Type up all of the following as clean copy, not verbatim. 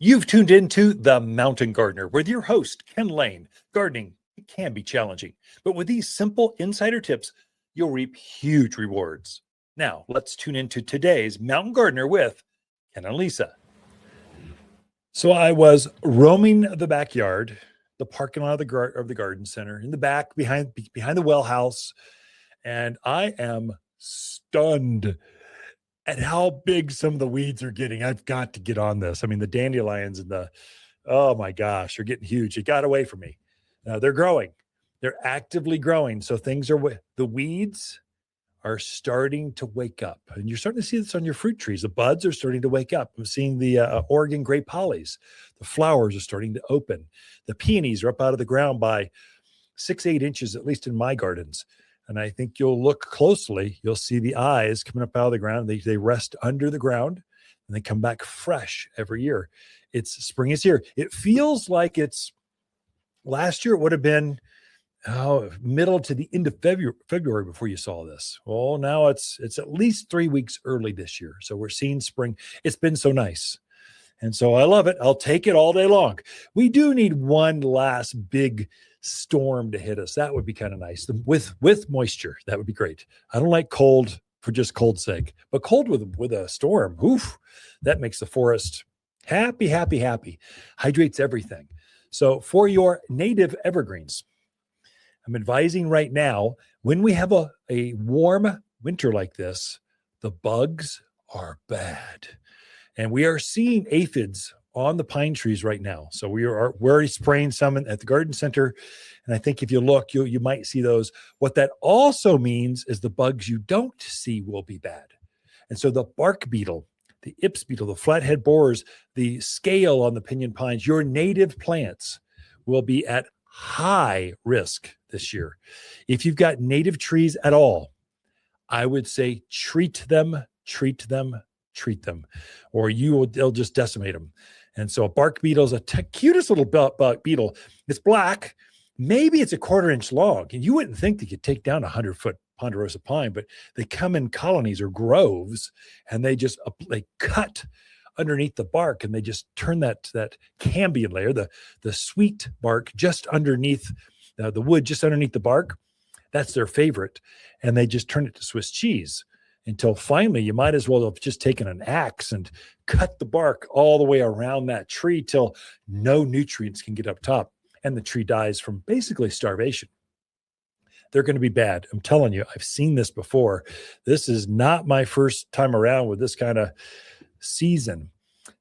You've tuned into The Mountain Gardener with your host, Ken Lain. Gardening it can be challenging, but with these simple insider tips, you'll reap huge rewards. Now, let's tune into today's Mountain Gardener with Ken and Lisa. So I was roaming the backyard, the parking lot of the garden center, in the back behind the well house, and I am stunned at how big some of the weeds are getting. I've got to get on this. I mean, the dandelions and oh my gosh, they're getting huge. It got away from me. They're growing. They're actively growing. So the weeds are starting to wake up. And you're starting to see this on your fruit trees. The buds are starting to wake up. I'm seeing the Oregon grape hollies. The flowers are starting to open. The peonies are up out of the ground by 6-8 inches, at least in my gardens. And I think you'll look closely, you'll see the eyes coming up out of the ground. They rest under the ground and they come back fresh every year. Spring is here. It feels like last year it would have been middle to the end of February before you saw this. Well, now it's at least 3 weeks early this year. So we're seeing spring. It's been so nice. And so I love it. I'll take it all day long. We do need one last big storm to hit us. That would be kind of nice with moisture. That would be great. I don't like cold for just cold's sake, but cold with a storm. Oof, that makes the forest happy. Hydrates everything. So for your native evergreens, I'm advising right now, when we have a warm winter like this, the bugs are bad. And we are seeing aphids on the pine trees right now. So we're already spraying some at the garden center. And I think if you look, you might see those. What that also means is the bugs you don't see will be bad. And so the bark beetle, the ips beetle, the flathead borers, the scale on the pinyon pines, your native plants will be at high risk this year. If you've got native trees at all, I would say treat them, or they'll just decimate them. And so a bark beetle is cutest little beetle. It's black. Maybe it's a 1/4 inch long. And you wouldn't think they could take down 100-foot ponderosa pine, but they come in colonies or groves and they cut underneath the bark and they just turn that cambium layer, the sweet bark just underneath the wood, just underneath the bark. That's their favorite. And they just turn it to Swiss cheese. Until finally, you might as well have just taken an axe and cut the bark all the way around that tree till no nutrients can get up top and the tree dies from basically starvation. They're going to be bad. I'm telling you, I've seen this before. This is not my first time around with this kind of season.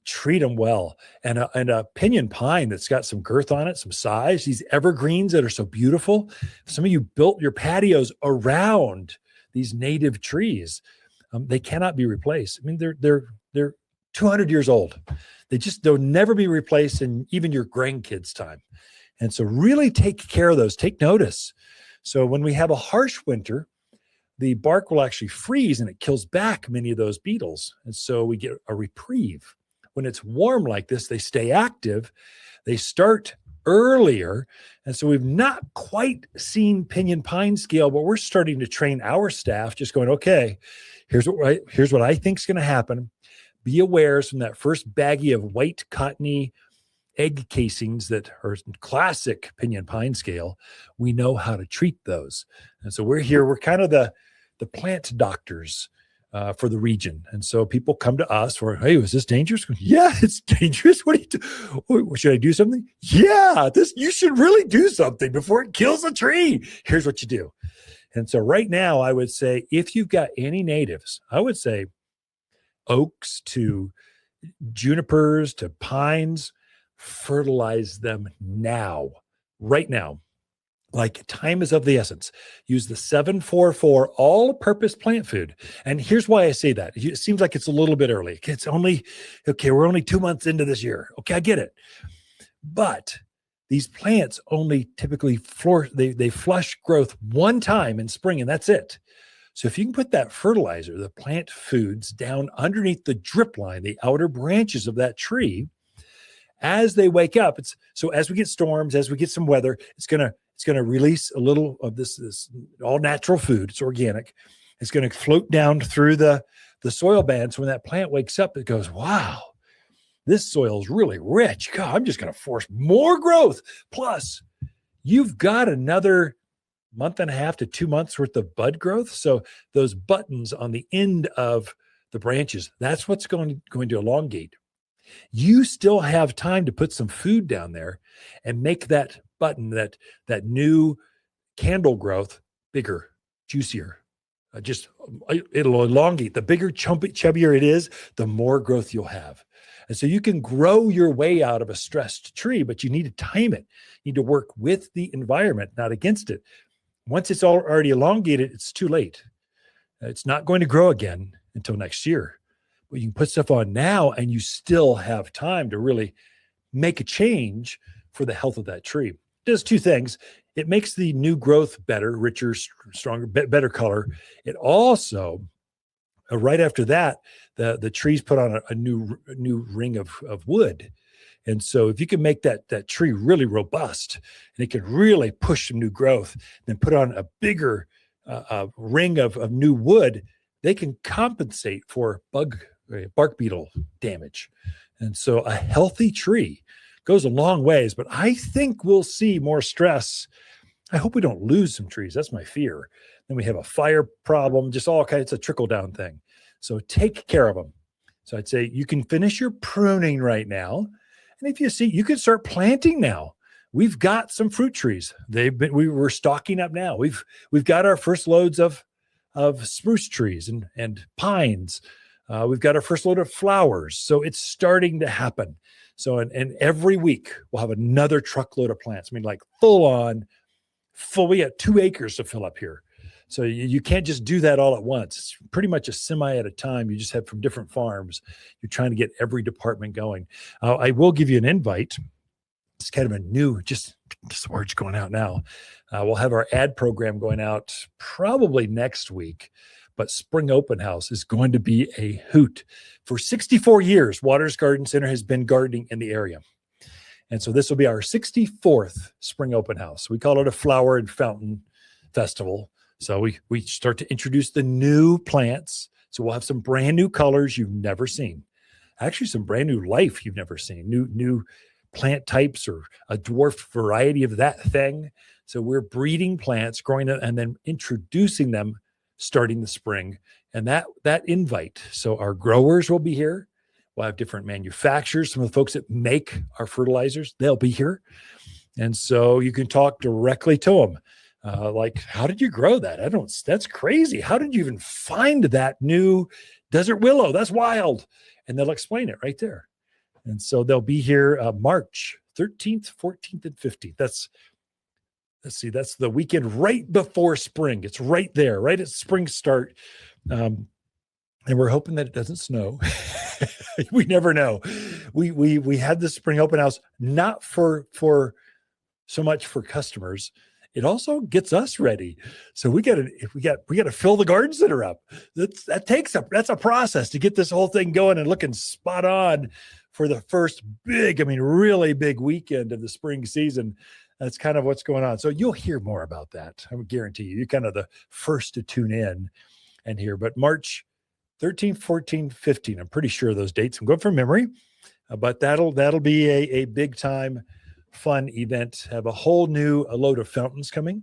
Treat them well. And a pinyon pine that's got some girth on it, some size, these evergreens that are so beautiful. Some of you built your patios around these native trees. They cannot be replaced. I mean, they're 200 years old. They'll never be replaced in even your grandkids' time. And so really take care of those, take notice. So when we have a harsh winter, the bark will actually freeze and it kills back many of those beetles. And so we get a reprieve. When it's warm like this, they stay active. They start earlier. And so we've not quite seen pinyon pine scale, but we're starting to train our staff, just going, okay, here's what I think is going to happen. Be aware from that first baggie of white cottony egg casings that are classic pinyon pine scale. We know how to treat those. And so we're kind of the plant doctors for the region. And so people come to us for, hey, is this dangerous? Yeah, it's dangerous. What do you do? Should I do something? Yeah, you should really do something before it kills a tree. Here's what you do. And so right now, I would say, if you've got any natives, I would say oaks to junipers to pines, fertilize them now, right now. Like time is of the essence. Use the 7-4-4 all-purpose plant food. And here's why I say that. It seems like it's a little bit early. We're only 2 months into this year. Okay, I get it. But these plants only typically they flush growth one time in spring, and that's it. So if you can put that fertilizer, the plant foods, down underneath the drip line, the outer branches of that tree, as they wake up, so as we get storms, as we get some weather, it's going to release a little of this all natural food. It's organic. It's going to float down through the soil band. So when that plant wakes up, it goes, wow, this soil is really rich. God, I'm just going to force more growth. Plus, you've got another month and a half to 2 months worth of bud growth. So those buttons on the end of the branches, that's what's going to elongate. You still have time to put some food down there and make that button, that new candle growth bigger, juicier. It'll elongate. The bigger, chubbier it is, the more growth you'll have. And so you can grow your way out of a stressed tree, but you need to time it. You need to work with the environment, not against it. Once it's already elongated, it's too late. It's not going to grow again until next year. But you can put stuff on now and you still have time to really make a change for the health of that tree. It does two things. It makes the new growth better, richer, stronger, better color. It also, right after that, the trees put on a new ring of wood. And so if you can make that tree really robust and it can really push some new growth, then put on a bigger ring of new wood, they can compensate for bark beetle damage. And so a healthy tree goes a long ways, but I think we'll see more stress. I hope we don't lose some trees. That's my fear. Then we have a fire problem, just all kinds. It's a trickle down thing. So take care of them. So I'd say you can finish your pruning right now. And if you see, you can start planting now. We've got some fruit trees. We were stocking up now. We've got our first loads of spruce trees and pines. We've got our first load of flowers. So it's starting to happen. So, and every week we'll have another truckload of plants. I mean, like we got 2 acres to fill up here. So you can't just do that all at once. It's pretty much a semi at a time. You just have from different farms. You're trying to get every department going. I will give you an invite. It's kind of a new, just words going out now. We'll have our ad program going out probably next week. But Spring Open House is going to be a hoot. For 64 years, Waters Garden Center has been gardening in the area. And so this will be our 64th Spring Open House. We call it a flower and fountain festival. So we start to introduce the new plants. So we'll have some brand new colors you've never seen. Actually, some brand new life you've never seen. New plant types or a dwarfed variety of that thing. So we're breeding plants, growing them, and then introducing them starting the spring. And that invite. So our growers will be here. We'll have different manufacturers. Some of the folks that make our fertilizers, they'll be here. And so you can talk directly to them. Like, how did you grow that? That's crazy. How did you even find that new desert willow? That's wild. And they'll explain it right there. And so they'll be here March 13th, 14th, and 15th. That's the weekend right before spring. It's right there, right at spring start. And we're hoping that it doesn't snow. We never know. We had the Spring Open House, not for so much for customers. It also gets us ready. So we got to fill the garden center up. That's a process to get this whole thing going and looking spot on for the first really big weekend of the spring season. That's kind of what's going on. So you'll hear more about that. I would guarantee you. You're kind of the first to tune in and hear. But March 13, 14, 15, I'm pretty sure those dates. I'm going from memory. But that'll be a big time fun event. Have a whole new load of fountains coming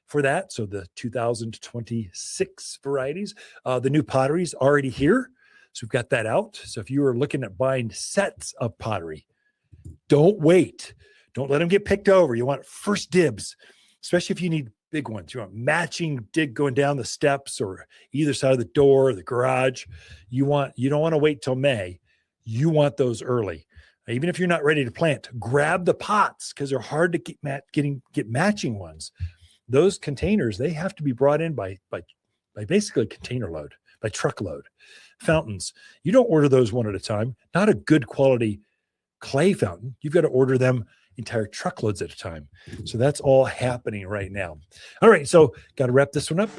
for that. So the 2026 varieties. The new pottery's already here. So we've got that out. So if you are looking at buying sets of pottery, don't wait. Don't let them get picked over. You want first dibs, especially if you need big ones. You want matching dig going down the steps or either side of the door or the garage. You don't want to wait till May. You want those early. Even if you're not ready to plant, grab the pots because they're hard to get matching ones. Those containers, they have to be brought in by basically a container load, by truckload. Fountains, you don't order those one at a time. Not a good quality clay fountain. You've got to order them entire truckloads at a time. So that's all happening right now. All right, so got to wrap this one up.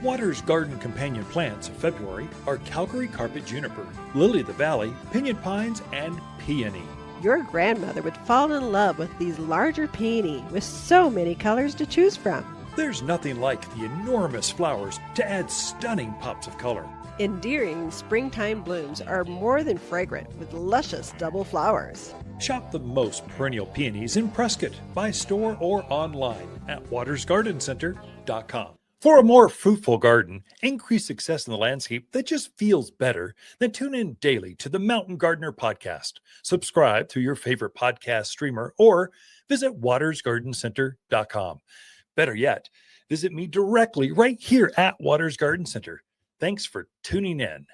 Waters Garden companion plants of February are Calgary carpet juniper, lily of the valley, pinyon pines, and peony. Your grandmother would fall in love with these larger peony with so many colors to choose from. There's nothing like the enormous flowers to add stunning pops of color. Endearing springtime blooms are more than fragrant with luscious double flowers. Shop the most perennial peonies in Prescott by store or online at watersgardencenter.com. For a more fruitful garden, increase success in the landscape that just feels better, then tune in daily to the Mountain Gardener podcast. Subscribe through your favorite podcast streamer or visit watersgardencenter.com. Better yet, visit me directly right here at Waters Garden Center. Thanks for tuning in.